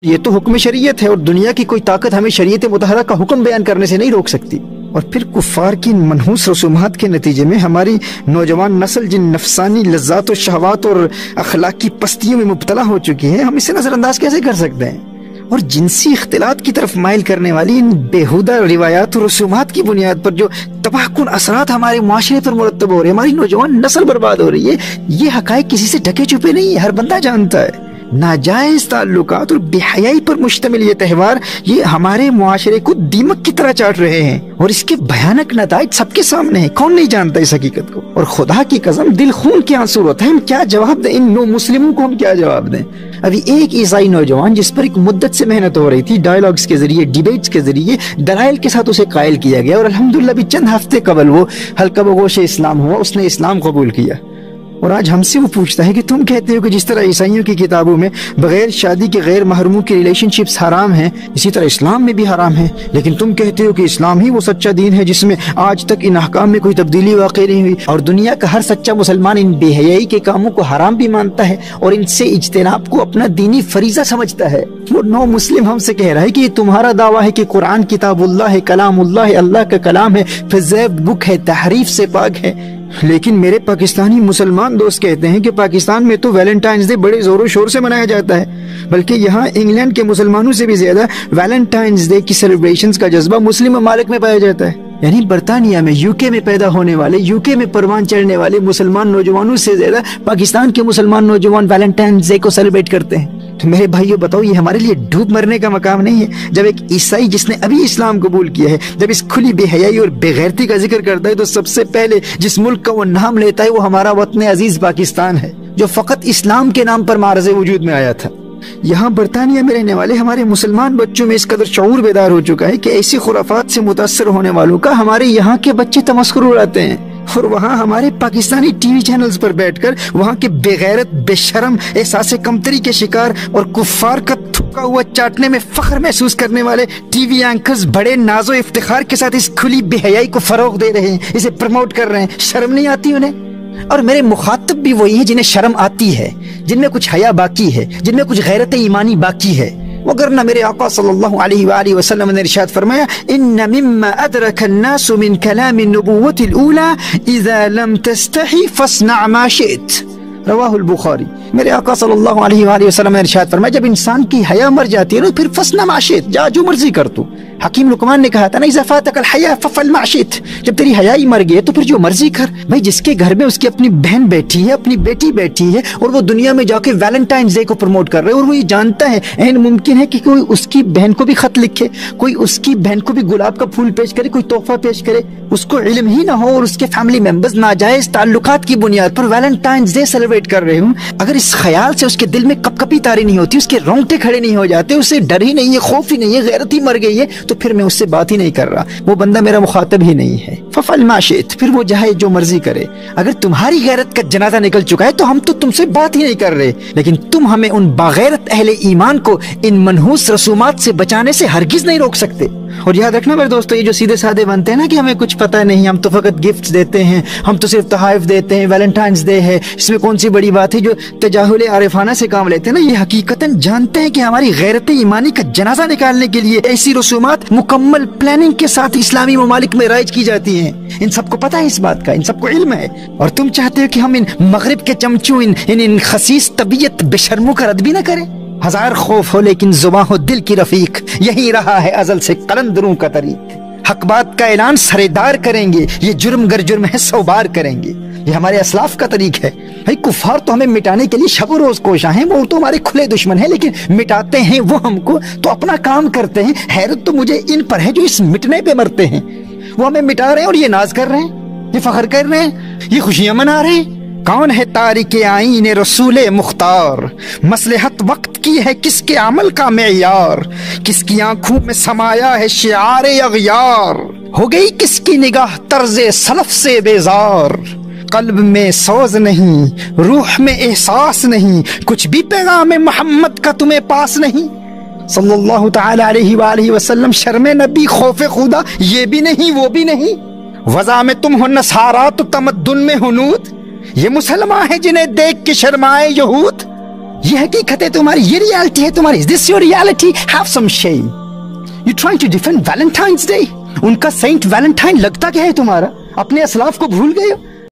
یہ تو حکم شریعت ہے اور دنیا کی کوئی طاقت ہمیں شریعت مطہرہ کا حکم بیان کرنے سے نہیں روک سکتی۔ اور پھر کفار کی منحوس رسومات کے نتیجے میں ہماری نوجوان نسل جن نفسانی لذات و شہوات اور اخلاقی پستیوں میں مبتلا ہو چکی ہے، ہم اسے نظر انداز کیسے کر سکتے ہیں؟ اور جنسی اختلاط کی طرف مائل کرنے والی ان بیہودہ روایات و رسومات کی بنیاد پر جو تباہ کن اثرات ہمارے معاشرے پر مرتب ہو رہے ہیں، ہماری نوجوان نسل برباد ہو رہی ہے، یہ حقائق کسی سے ڈھکے چھپے نہیں ہے، ہر بندہ جانتا ہے۔ ناجائز تعلقات اور بے حیائی پر مشتمل یہ تہوار یہ ہمارے معاشرے کو دیمک کی طرح چاٹ رہے ہیں، اور اس کے بھیانک نتائج سب کے سامنے ہیں، کون نہیں جانتا اس حقیقت کو؟ اور خدا کی قسم دل خون کے آنسو ہوتا ہے، ہم کیا جواب دیں ان نو مسلموں کو؟ ہم کیا جواب دیں؟ ابھی ایک عیسائی نوجوان جس پر ایک مدت سے محنت ہو رہی تھی، ڈائیلاگز کے ذریعے، ڈیبیٹس کے ذریعے، دلائل کے ساتھ اسے قائل کیا گیا، اور الحمدللہ بھی چند ہفتے قبل وہ حلقہ بگوش اسلام ہوا، اس نے اسلام قبول کیا۔ اور آج ہم سے وہ پوچھتا ہے کہ تم کہتے ہو کہ جس طرح عیسائیوں کی کتابوں میں بغیر شادی کے غیر محرموں کی ریلیشن شپس حرام ہیں، اسی طرح اسلام میں بھی حرام ہیں، لیکن تم کہتے ہو کہ اسلام ہی وہ سچا دین ہے جس میں آج تک ان احکام میں کوئی تبدیلی واقع نہیں ہوئی، اور دنیا کا ہر سچا مسلمان ان بے حیائی کے کاموں کو حرام بھی مانتا ہے اور ان سے اجتناب کو اپنا دینی فریضہ سمجھتا ہے۔ وہ نو مسلم ہم سے کہہ رہا ہے کہ یہ تمہارا دعویٰ ہے کہ قرآن کتاب اللہ ہے، کلام اللہ ہے، اللہ کا کلام ہے، فضیب بک ہے، تحریف سے پاک ہے، لیکن میرے پاکستانی مسلمان دوست کہتے ہیں کہ پاکستان میں تو ویلنٹائنز ڈے بڑے زور و شور سے منایا جاتا ہے، بلکہ یہاں انگلینڈ کے مسلمانوں سے بھی زیادہ ویلنٹائنز ڈے کی سیلیبریشنز کا جذبہ مسلم ممالک میں پایا جاتا ہے۔ یعنی برطانیہ میں، یو کے میں پیدا ہونے والے، یو کے میں پروان چڑھنے والے مسلمان نوجوانوں سے زیادہ پاکستان کے مسلمان نوجوان ویلنٹائنز ڈے کو سیلیبریٹ کرتے ہیں۔ تو میرے بھائیو بتاؤ، یہ ہمارے لیے ڈوب مرنے کا مقام نہیں ہے؟ جب ایک عیسائی جس نے ابھی اسلام قبول کیا ہے، جب اس کھلی بے حیائی اور بے غیرتی کا ذکر کرتا ہے، تو سب سے پہلے جس ملک کا وہ نام لیتا ہے وہ ہمارا وطن عزیز پاکستان ہے، جو فقط اسلام کے نام پر معرض وجود میں آیا تھا۔ یہاں برطانیہ میں رہنے والے ہمارے مسلمان بچوں میں اس قدر شعور بیدار ہو چکا ہے کہ ایسی خرافات سے متاثر ہونے والوں کا ہمارے یہاں کے بچے تمسخر اڑاتے ہیں، اور وہاں ہمارے پاکستانی ٹی وی چینلز پر بیٹھ کر وہاں کے بے غیرت، بے شرم، احساس کمتری کے شکار اور کفار کا تھوکا ہوا چاٹنے میں فخر محسوس کرنے والے ٹی وی اینکرز بڑے ناز و افتخار کے ساتھ اس کھلی بے حیائی کو فروغ دے رہے ہیں، اسے پروموٹ کر رہے ہیں۔ شرم نہیں آتی انہیں؟ اور میرے مخاطب بھی وہی ہیں جنہیں شرم آتی ہے، جن میں کچھ حیا باقی ہے، جن میں کچھ غیرت ایمانی باقی ہے۔ وگرنہ میرے آقا صلی اللہ علیہ وآلہ وسلم نے ارشاد فرمایا، ان مما ادرک الناس من کلام النبوۃ الاولى اذا لم تستحی فاصنع ما شئت، رواہ البخاری۔ میرے آقا صلی اللہ علیہ وآلہ وسلم نے ارشاد فرمایا، جب انسان کی حیا مر جاتی ہے نا، پھر فاصنع ما شئت، جا جو مرضی کر تو۔ حکیم لقمان نے کہا تھا نا، اذا فاتک الحیا فافعل ما شئت، جب تیری حیا ہی مر گئی تو پھر جو مرضی کر۔ بھائی جس کے گھر میں اس کی اپنی بہن بیٹھی ہے، اپنی بیٹی بیٹھی ہے، اور وہ دنیا میں جا کے ویلنٹائنز ڈے کو پروموٹ کر رہے ہیں، اور وہ یہ جانتا ہے عین ممکن ہے کہ کوئی اس کی بہن کو بھی خط لکھے، کوئی اس کی بہن کو بھی گلاب کا پھول پیش کرے، کوئی تحفہ پیش کرے، اس کو علم ہی نہ ہو، اور اس کے فیملی ممبرز ناجائز تعلقات کی بنیاد پر ویلنٹائنز ڈے سیلیبریٹ کر رہے ہوں، اگر اس خیال سے اس کے دل میں کپ کپی تاری نہیں ہوتی، اس کے رونگٹے کھڑے نہیں ہو جاتے، اسے ڈر ہی نہیں ہے، خوف ہی نہیں ہے، غیرت ہی مر گئی ہے، تو پھر میں اس سے بات ہی نہیں کر رہا، وہ بندہ میرا مخاطب ہی نہیں ہے۔ ففعل ما شئت، پھر وہ جائے جو مرضی کرے۔ اگر تمہاری غیرت کا جنازہ نکل چکا ہے تو ہم تو تم سے بات ہی نہیں کر رہے، لیکن تم ہمیں ان باغیرت اہل ایمان کو ان منحوس رسومات سے بچانے سے ہرگز نہیں روک سکتے۔ اور یاد رکھنا میرے دوستو، یہ جو سیدھے سادے بنتے ہیں نا کہ ہمیں کچھ پتہ نہیں، ہم تو فقط گفٹس دیتے ہیں، ہم تو صرف تحائف دیتے ہیں، ویلنٹائنز ڈے ہے، اس میں کون سی بڑی بات ہے، جو تجاہل عارفانہ سے کام لیتے ہیں نا، یہ حقیقتاً جانتے ہیں کہ ہماری غیرت ایمانی کا جنازہ نکالنے کے لیے ایسی رسومات مکمل پلاننگ کے ساتھ اسلامی ممالک میں رائج کی جاتی ہیں۔ ان سب کو پتہ ہے اس بات کا، ان سب کو علم ہے، اور تم چاہتے ہو کہ ہم ان مغرب کے چمچوں، ان خسیس طبیعت بے شرموں کا رد بھی نہ کریں؟ ہزار خوف ہو لیکن زباں ہو دل کی رفیق، یہی رہا ہے ازل سے قلندروں کا طریق۔ حق بات کا اعلان سردار کریں گے، یہ جرم گر جرم ہے 100 بار کریں گے، یہ ہمارے اسلاف کا طریق ہے۔ بھائی کفار تو ہمیں مٹانے کے لیے شب و روز کوشاں ہیں، وہ تو ہمارے کھلے دشمن ہیں، لیکن مٹاتے ہیں وہ ہم کو تو اپنا کام کرتے ہیں۔ حیرت تو مجھے ان پر ہے جو اس مٹنے پہ مرتے ہیں، وہ ہمیں مٹا رہے ہیں اور یہ ناز کر رہے ہیں، یہ فخر کر رہے ہیں، یہ خوشیاں منا رہے ہیں۔ کون ہے تارک آئین رسول مختار، مصلحت وقت کی ہے کس کے عمل کا معیار، کس کی آنکھوں میں سمایا ہے شعار اغیار، ہو گئی کس کی نگاہ طرز سلف سے بیزار، قلب میں سوز نہیں، روح میں احساس نہیں، کچھ بھی پیغام محمد کا تمہیں پاس نہیں، صلی اللہ تعالی علیہ وآلہ وسلم۔ شرم نبی، خوف خدا، یہ بھی نہیں وہ بھی نہیں، وضع میں تم ہو نصارا تو تمدن میں ہنود، یہ مسلمان ہیں جنہیں دیکھ کے شرمائے یہود، یہ حقیقت ہے تمہاری, یہ ریالٹی ہے تمہاری. Is this your reality? Have some shame. You trying to defend Valentine's Day? ان کا سینٹ ویلنٹائن لگتا کیا ہے تمہارا؟ اپنے اسلاف کو بھول گئے ہو؟